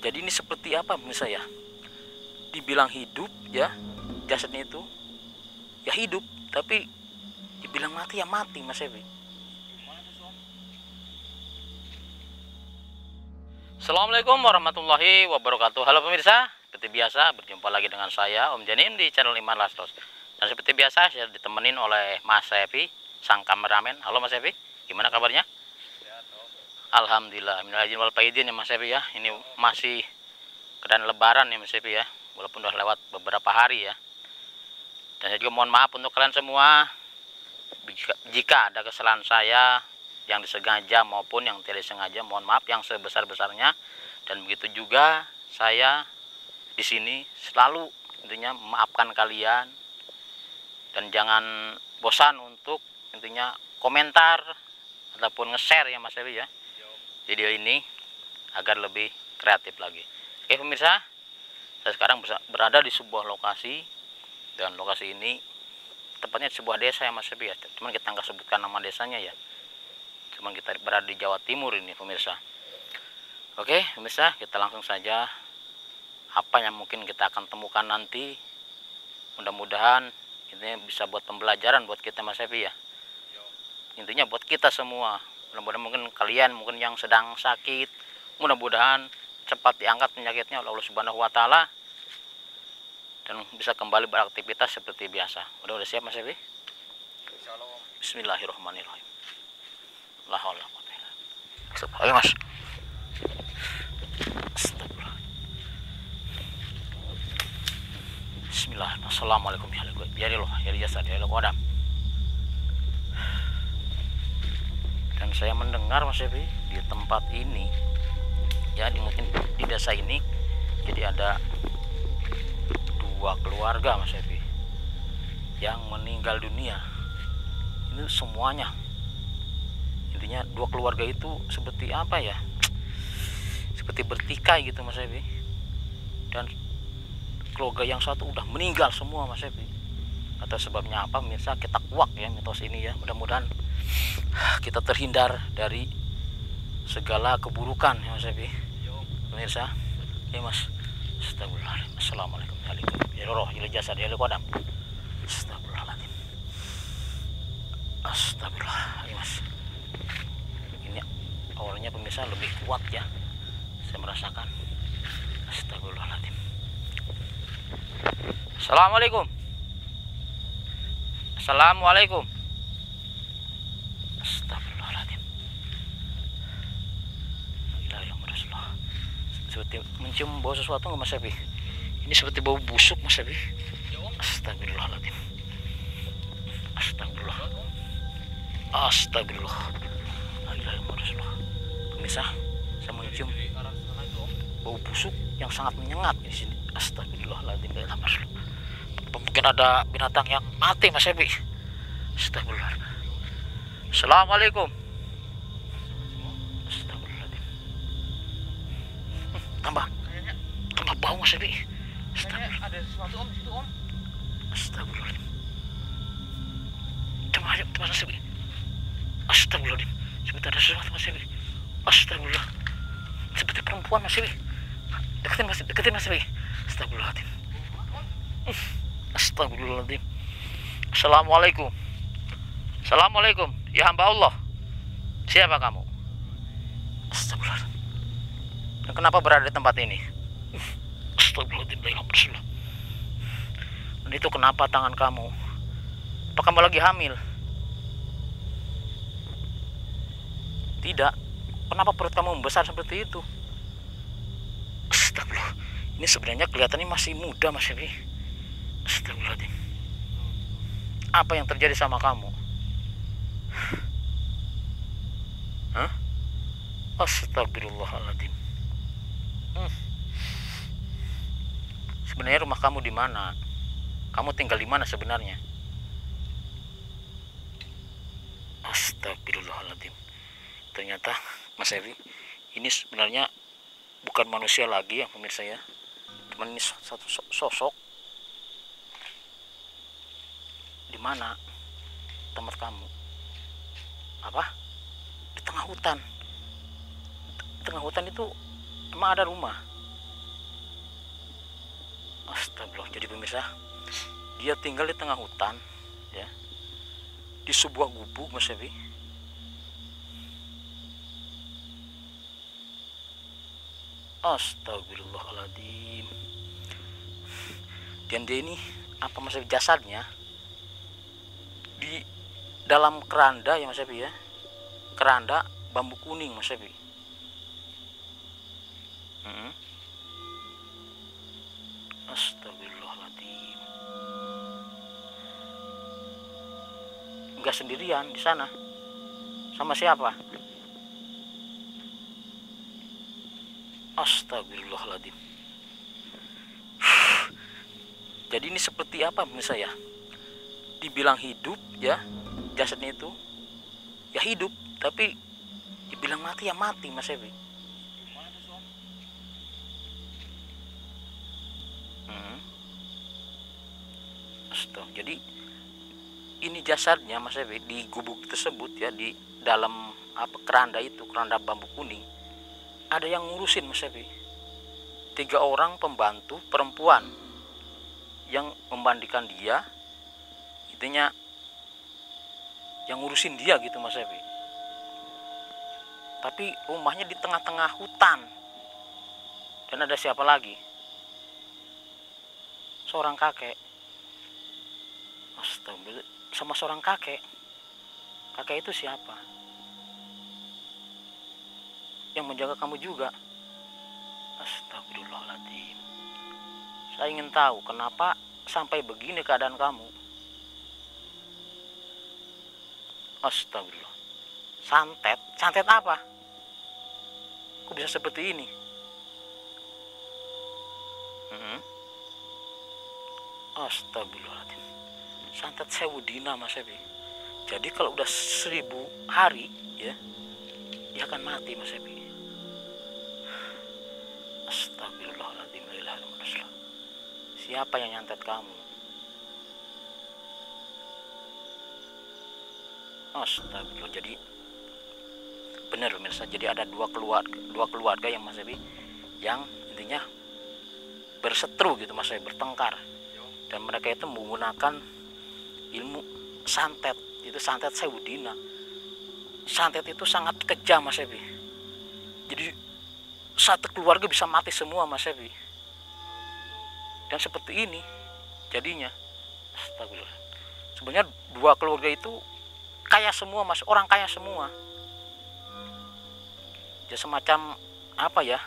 Jadi ini seperti apa pemirsa ya? Dibilang hidup ya, jasadnya itu ya hidup, tapi dibilang mati ya mati Mas Evi. Assalamualaikum warahmatullahi wabarakatuh. Halo pemirsa, seperti biasa berjumpa lagi dengan saya Om Janin di channel Iman Lastos. Dan seperti biasa saya ditemenin oleh Mas Evi, sang kameramen. Halo Mas Evi, gimana kabarnya? Alhamdulillah, minal aidin wal faizin ya Mas Evi ya. Ini masih keadaan lebaran ya Mas Evi ya, walaupun udah lewat beberapa hari ya. Dan saya juga mohon maaf untuk kalian semua jika ada kesalahan saya yang disengaja maupun yang tidak disengaja, mohon maaf yang sebesar-besarnya. Dan begitu juga saya di sini selalu intinya memaafkan kalian, dan jangan bosan untuk intinya komentar ataupun nge-share ya Mas Evi ya video ini agar lebih kreatif lagi. Oke pemirsa, saya sekarang berada di sebuah lokasi, dan lokasi ini tepatnya sebuah desa ya Mas Evi ya, cuman kita nggak sebutkan nama desanya ya, cuman kita berada di Jawa Timur ini pemirsa. Oke pemirsa, kita langsung saja apa yang mungkin kita akan temukan nanti. Mudah-mudahan ini bisa buat pembelajaran buat kita Mas Evi ya, intinya buat kita semua. Mudah-mudahan mungkin kalian mungkin yang sedang sakit, mudah-mudahan cepat diangkat penyakitnya oleh Allah Subhanahu wa taala dan bisa kembali beraktivitas seperti biasa. Udah siap Mas Evi? Bismillahirrahmanirrahim. La haula wala quwwata illa billah. Ayo Mas. Astagfirullah. Bismillahirrahmanirrahim. Assalamualaikum ya jasad ya qadam. Dan saya mendengar Mas Evi di tempat ini ya, mungkin di desa ini jadi ada dua keluarga Mas Evi yang meninggal dunia. Ini semuanya intinya dua keluarga itu seperti apa ya, seperti bertikai gitu Mas Evi. Dan keluarga yang satu udah meninggal semua Mas Evi. Atau sebabnya apa pemirsa, kita kuak ya mitos ini ya. Mudah-mudahan kita terhindar dari segala keburukan ya Mas Evi. Pemirsa ya Mas. Astagfirullahaladzim. Assalamualaikum ya roh ya jasad ya qadam. Astagfirullahaladzim. Astagfirullah ya Mas. Ini awalnya pemirsa lebih kuat ya, saya merasakan. Astagfirullahaladzim. Assalamualaikum. Assalamualaikum. Astagfirullahaladzim. Seperti mencium bau sesuatu nggak Mas Evi? Ini seperti bau busuk Mas Evi. Astagfirullahaladzim. Astagfirullah. Astagfirullah. Pemirsa, saya mencium bau busuk yang sangat menyengat di sini. Astagfirullahaladzim. Mungkin ada binatang yang mati Mas Evi. Astagfirullah. Assalamualaikum. Astagfirullahaladzim. Tambah bau Mas Evi. Astagfirullah. Ada sesuatu Om, situ Om. Astagfirullahaladzim. Coba aja Mas Evi. Astagfirullahaladzim. Seperti ada sesuatu Mas Evi. Astagfirullah. Seperti perempuan Mas Evi. Deketin Mas Evi. Astagfirullahaladzim. Astagfirullahaladzim. Assalamualaikum. Assalamualaikum. Ya hamba Allah. Siapa kamu? Astagfirullahaladzim. Dan kenapa berada di tempat ini? Astagfirullahaladzim. Dan itu kenapa tangan kamu? Apa kamu lagi hamil? Tidak. Kenapa perut kamu membesar seperti itu? Astagfirullah. Ini sebenarnya kelihatannya masih muda Mas Evi. Astagfirullahaladzim. Apa yang terjadi sama kamu? Hah? Astagfirullahaladzim. Sebenarnya rumah kamu di mana? Kamu tinggal di mana sebenarnya? Astagfirullahaladzim. Ternyata Mas Evi, ini sebenarnya bukan manusia lagi ya pemirsa ya. Cuman ini satu sosok. Di mana tempat kamu? Apa? Di tengah hutan. Di tengah hutan itu emang ada rumah? Astagfirullah. Jadi pemirsa, dia tinggal di tengah hutan ya, di sebuah gubuk Mas Evi. Astagfirullahaladzim. Dan dia ini apa Mas Evi, jasadnya di dalam keranda ya Mas Evi ya, keranda bambu kuning Mas Evi. Astagfirullahaladzim. Enggak sendirian di sana, sama siapa? Astagfirullahaladzim. Jadi ini seperti apa pemirsa ya, dibilang hidup ya jasadnya itu ya hidup, tapi dibilang mati ya mati Mas Evi. Jadi ini jasadnya Mas Evi di gubuk tersebut ya, di dalam apa keranda itu, keranda bambu kuning, ada yang ngurusin Mas Evi. 3 orang pembantu perempuan yang membandikan dia, intinya yang ngurusin dia gitu Mas Evi. Tapi rumahnya di tengah-tengah hutan, dan ada siapa lagi? Seorang kakek. Astagfirullah, sama seorang kakek. Kakek itu siapa? Yang menjaga kamu juga. Astagfirullahaladzim. Saya ingin tahu kenapa sampai begini keadaan kamu. Astagfirullah. Santet? Santet apa? Kok bisa seperti ini? Astagfirullahaladzim. Santet sewu dina Mas Evi. Jadi kalau udah 1000 hari ya, dia akan mati Mas Evi. Astagfirullahaladzim. Siapa yang nyantet kamu? Astagfirullah. Jadi benar pemirsa, jadi ada dua keluarga yang Mas Evi, yang intinya berseteru gitu Mas Evi, bertengkar, dan mereka itu menggunakan ilmu santet. Itu santet sewu dina. Santet itu sangat kejam Mas Evi. Jadi satu keluarga bisa mati semua Mas Evi. Dan seperti ini jadinya. Astagfirullah. Sebenarnya 2 keluarga itu kaya semua Mas, orang kaya semua. Jadi semacam apa ya,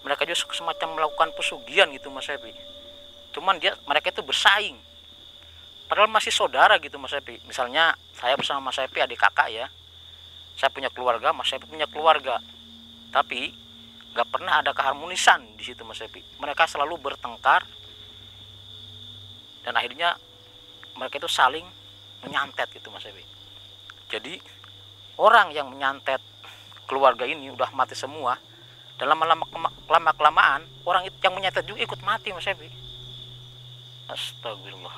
mereka juga semacam melakukan pesugihan gitu Mas Evi. Cuman mereka itu bersaing, padahal masih saudara gitu Mas Evi. Misalnya saya bersama Mas Evi, adik kakak ya, saya punya keluarga, Mas Evi punya keluarga, tapi nggak pernah ada keharmonisan di situ Mas Evi. Mereka selalu bertengkar, dan akhirnya mereka itu saling menyantet gitu Mas Evi. Jadi orang yang menyantet keluarga ini udah mati semua, dan lama kelamaan orang itu yang menyantet juga ikut mati Mas Evi. Astagfirullah.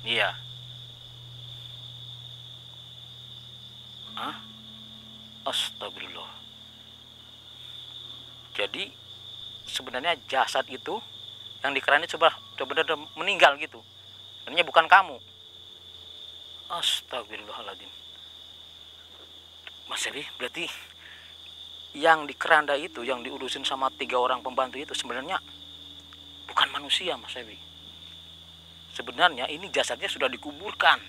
Iya. Astagfirullah. Jadi sebenarnya jasad itu yang di keran itu sudah benar-benar meninggal gitu. Sebenarnya bukan kamu. Astagfirullahaladzim. Mas Evi, berarti yang di keranda itu, yang diurusin sama 3 orang pembantu itu sebenarnya bukan manusia Mas Evi. Sebenarnya ini jasadnya sudah dikuburkan.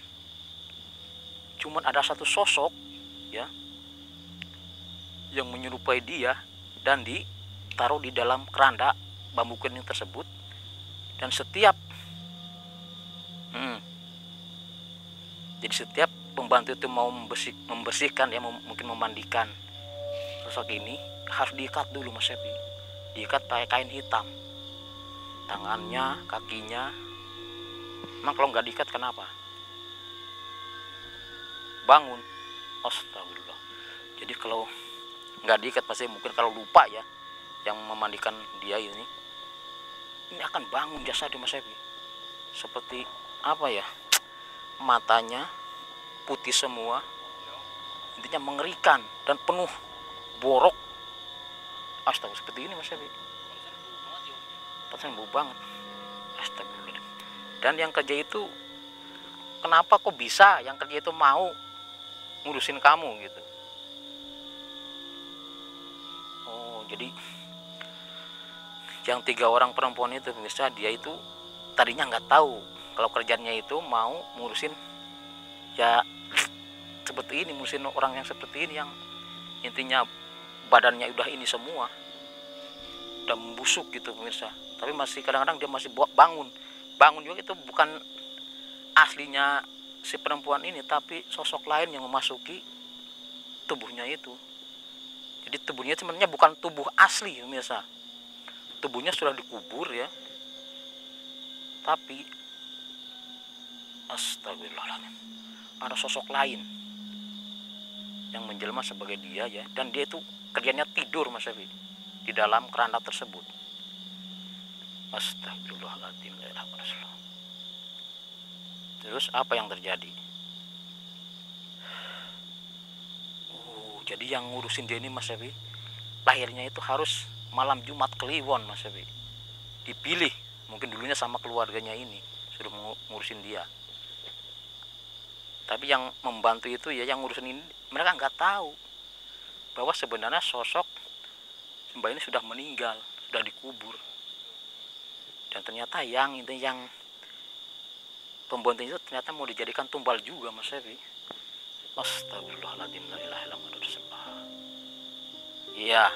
Cuman ada satu sosok ya yang menyerupai dia, dan ditaruh di dalam keranda bambu kuning tersebut. Dan jadi setiap pembantu itu mau membersihkan ya, mungkin memandikan sosok ini, harus diikat dulu Mas Evi. Diikat pakai kain hitam, tangannya, kakinya. Emang kalau nggak diikat kenapa? Bangun. Astagfirullah. Jadi kalau nggak diikat pasti, mungkin kalau lupa ya yang memandikan dia ini akan bangun jasadnya Mas Evi. Seperti apa ya, matanya putih semua, intinya mengerikan dan penuh borok. Astagfirullah, seperti ini Mas Evi. Pantesan bau banget. Astagfirullahaladzim. Dan yang kerja itu, kenapa kok bisa yang kerja itu mau ngurusin kamu gitu? Oh, jadi yang 3 orang perempuan itu pemirsa, dia itu tadinya nggak tahu kalau kerjanya itu mau ngurusin ya seperti ini, ngurusin orang yang seperti ini, yang intinya badannya udah ini semua, udah membusuk gitu pemirsa. Tapi masih kadang-kadang dia masih bangun juga. Itu bukan aslinya si perempuan ini, tapi sosok lain yang memasuki tubuhnya itu. Jadi tubuhnya sebenarnya bukan tubuh asli pemirsa, tubuhnya sudah dikubur ya, tapi astagfirullahaladzim, ada sosok lain yang menjelma sebagai dia ya. Dan dia itu kerjanya tidur Mas Evi di dalam keranda tersebut. Astagfirullahaladzim. Terus apa yang terjadi? Jadi yang ngurusin dia ini Mas Evi, lahirnya itu harus malam Jumat Kliwon Mas Evi. Dipilih mungkin dulunya sama keluarganya ini sudah ngurusin dia. Tapi yang membantu itu ya, yang ngurusin ini, mereka nggak tahu bahwa sebenarnya sosok Mbak ini sudah meninggal, sudah dikubur. Dan ternyata yang pembantu itu ternyata mau dijadikan tumbal juga Mas Evi. Astagfirullahaladzim, la ilaha illallah Muhammadur Rasulullah. Iya.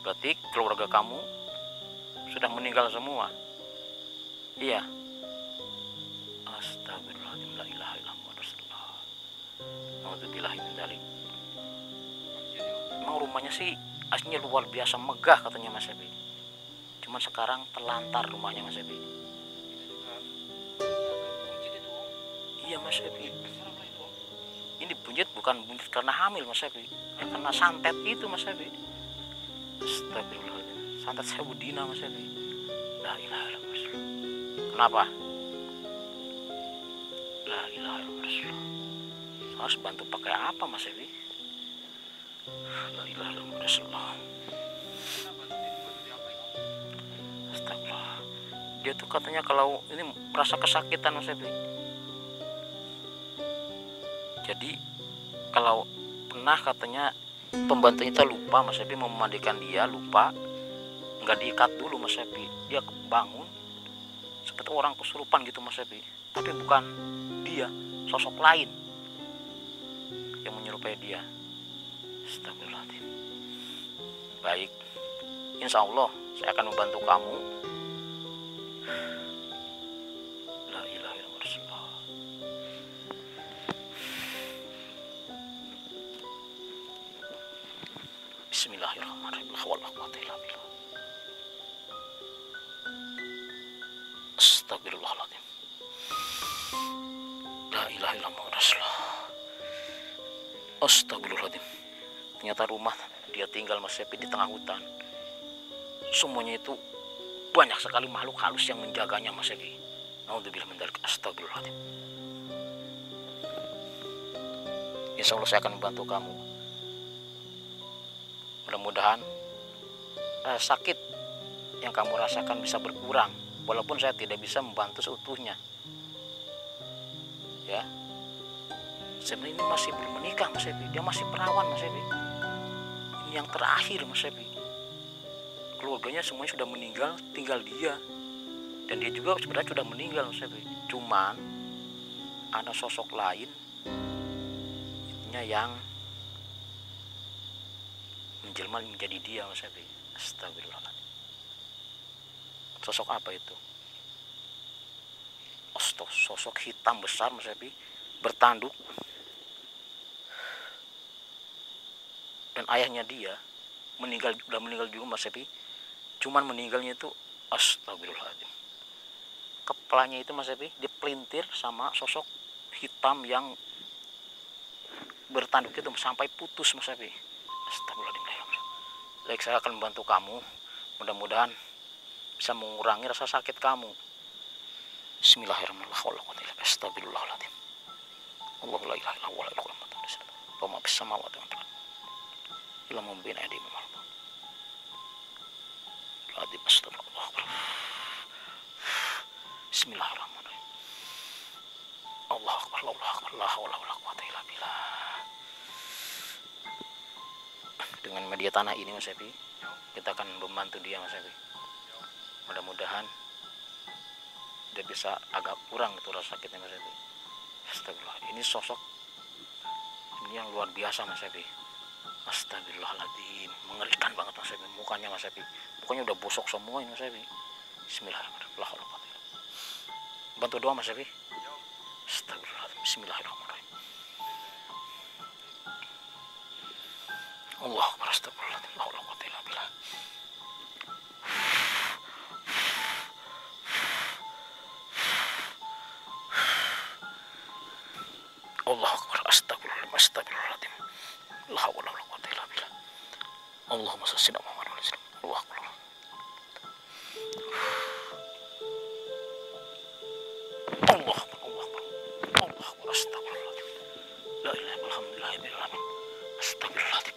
Berarti keluarga kamu sudah meninggal semua. Iya. Astagfirullahaladzim, la ilaha illallah Muhammadur Rasulullah. Nauzubillahi min dzalik. Emang rumahnya sih aslinya luar biasa megah katanya Mas Evi. Cuman sekarang terlantar rumahnya Mas Evi. Iya Mas Evi. Ini buncit bukan buncit karena hamil Mas Evi, ya karena santet itu Mas Evi. Astagfirullahaladzim. Santet saya budina Mas Evi. La ilaha illallah. Kenapa? La ilaha illallah. Harus bantu pakai apa Mas Evi? La ilaha illallah. Astagfirullah. Dia tuh katanya kalau ini merasa kesakitan Mas Evi. Jadi kalau pernah katanya pembantunya itu lupa Mas Evi mau memandikan dia, lupa nggak diikat dulu Mas Evi, dia bangun seperti orang kesurupan gitu Mas Evi, tapi bukan dia, sosok lain yang menyerupai dia. Astagfirullahaladzim. Baik, insya Allah saya akan membantu kamu. La ilaha illallah. Bismillahirrahmanirrahim. Astagfirullahaladzim. La ilaha illallah. Astagfirullahaladzim. Ternyata rumah dia tinggal Mas Evi di tengah hutan, semuanya itu banyak sekali makhluk halus yang menjaganya Mas Evi. Nauzubillah min dzalik. Astagfirullahaladzim. Insya Allah saya akan membantu kamu. Mudah-mudahan rasa sakit yang kamu rasakan bisa berkurang, walaupun saya tidak bisa membantu seutuhnya. Ya, sebenarnya ini masih belum menikah Mas Evi, dia masih perawan Mas Evi. Ini yang terakhir Mas Evi. Keluarganya semuanya sudah meninggal, tinggal dia. Dan dia juga sebenarnya sudah meninggal Mas Evi. Cuman ada sosok lain yang menjelma menjadi dia Mas Evi. Astagfirullahaladzim. Sosok apa itu? Sosok hitam besar Mas Evi, bertanduk. Dan ayahnya dia udah meninggal juga Mas Evi. Cuman meninggalnya itu astagfirullahaladzim, kepalanya itu Mas Evi dipelintir sama sosok hitam yang bertanduk itu sampai putus Mas Evi. Astagfirullahaladzim. Baik, saya akan membantu kamu. Mudah-mudahan bisa mengurangi rasa sakit kamu. Bismillahirrahmanirrahim. Astagfirullahaladzim. Allahu la ilaha illallah wa la ilaha illallah. Wa ma fis samawati wa ma fil ardi. Illa man baina aydihim. Astagfirullah. Bismillahirrahmanirrahim. Allah Akbar, Allah Akbar, la haula wala quwata illa billah. Dengan media tanah ini Mas Epi, kita akan membantu dia Mas Epi. Mudah-mudahan dia bisa agak kurang gitu rasa sakitnya Mas Epi. Astagfirullah, ini sosok ini yang luar biasa Mas Epi. Astagfirullahaladzim, mengerikan banget Mas Epi, mukanya Mas Epi, mukanya udah bosok semua ini Mas Epi. Bismillahirrahmanirrahim. Bantu doa Mas Epi. Astagfirullahaladzim, bismillahirrahmanirrahim. Allah Akbar, astagfirullahaladzim, la haula wala quwata illa billah. Allah Akbar, astagfirullahaladzim, astagfirullahaladzim, la haula wala quwata illa billah. Allahumma shalli ala Muhammad wa ala ali Muhammad. Allah Akbar. Allah Akbar, Allah Akbar, Allah Akbar, astagfirullahaladzim, la ilaha illallah, alhamdulillahirabbil astagfirullahaladzim.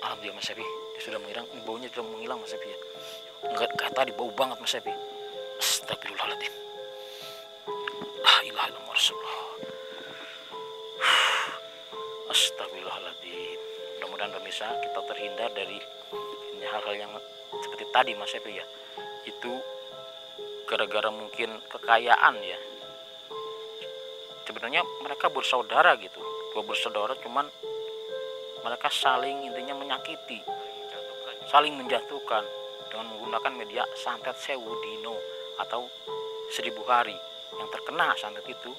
Alhamdulillah Mas Epi, dia sudah menghilang, baunya sudah menghilang Mas Epi ya. Enggak kayak tadi, bau banget Mas Epi. Astagfirullahaladzim, la ilaha illallah rasulullah. Astagfirullahaladzim. Mudah-mudahan pemirsa kita terhindar dari hal-hal yang seperti tadi Mas Epi ya. Itu gara-gara mungkin kekayaan ya. Sebenarnya mereka bersaudara gitu, dua bersaudara, cuman mereka saling intinya menyakiti, saling menjatuhkan dengan menggunakan media santet 1000 dino atau 1000 hari. Yang terkena santet itu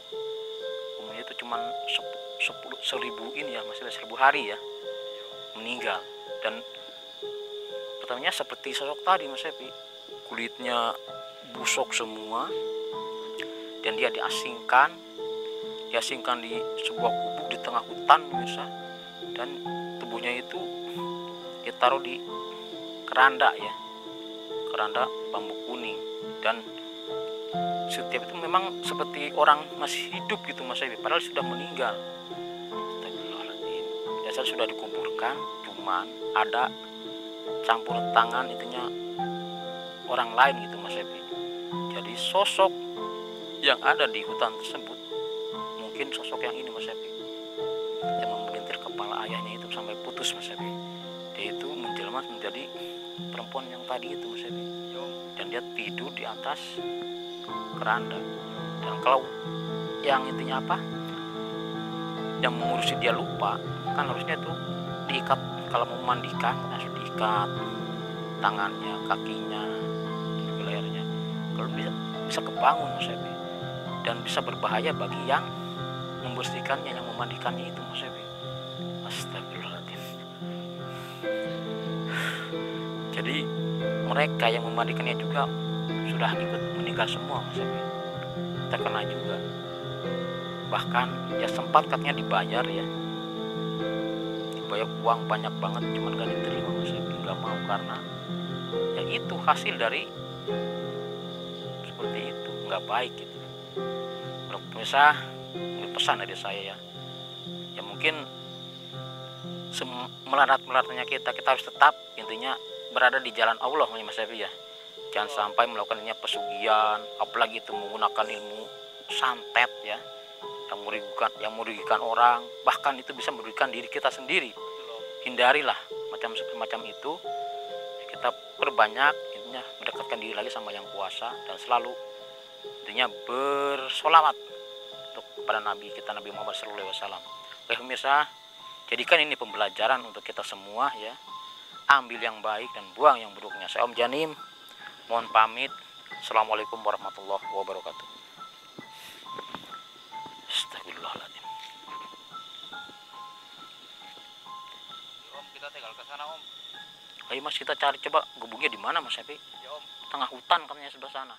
umumnya itu cuman 1000 ini ya, masih 1000 hari ya meninggal. Dan pertamanya seperti sosok tadi Mas Epi, kulitnya busuk semua, dan dia diasingkan di sebuah gubuk di tengah hutan pemirsa, dan tubuhnya itu ditaruh di keranda ya, keranda bambu kuning, dan setiap itu memang seperti orang masih hidup gitu Mas Epi, padahal sudah meninggal. Astagfirullahaladzim. Jasad sudah dikuburkan, cuman ada campur tangan intinya orang lain gitu Mas Epi. Jadi sosok yang ada di hutan tersebut mungkin sosok yang ini Mas Epi, yang memelintir kepala ayahnya itu sampai putus Mas Epi. Dia itu menjelma menjadi perempuan yang tadi itu Mas Epi, dan dia tidur di atas keranda. Dan kalau yang intinya apa, yang mengurusi dia lupa, kan harusnya tuh diikat, kalau mau mandikan harus diikat tangannya, kakinya, juga lehernya, kalau bisa kebangun Mas Epi, dan bisa berbahaya bagi yang membersihkannya, yang memandikannya itu Mas Epi. Astagfirullahaladzim. Jadi mereka yang memandikannya juga sudah ikut meninggal semua Mas Epi, terkena juga. Bahkan ya sempat katanya dibayar ya, dibayar uang banyak banget, cuman gak diterima Mas Epi, gak mau, karena ya itu hasil dari seperti itu, gak baik gitu. Pemirsa, ini pesan dari saya ya, ya mungkin melarat-melaratnya kita harus tetap intinya berada di jalan Allah Mas Epi ya. Jangan sampai melakukannya pesugihan, apalagi itu menggunakan ilmu santet ya, yang merugikan orang, bahkan itu bisa merugikan diri kita sendiri. Hindarilah macam itu. Kita perbanyak intinya mendekatkan diri lagi sama yang kuasa, dan selalu intinya bersolawat untuk kepada Nabi kita, Nabi Muhammad SAW. Oke pemirsa, jadikan ini pembelajaran untuk kita semua ya. Ambil yang baik dan buang yang buruknya. Saya Om Janim, mohon pamit. Assalamualaikum warahmatullahi wabarakatuh. Astagfirullahaladzim. Om, kita tinggal ke sana Om. Ayo Mas, kita cari, coba gubuknya di mana Mas Epi? Ya Om. Tengah hutan katanya sebelah sana.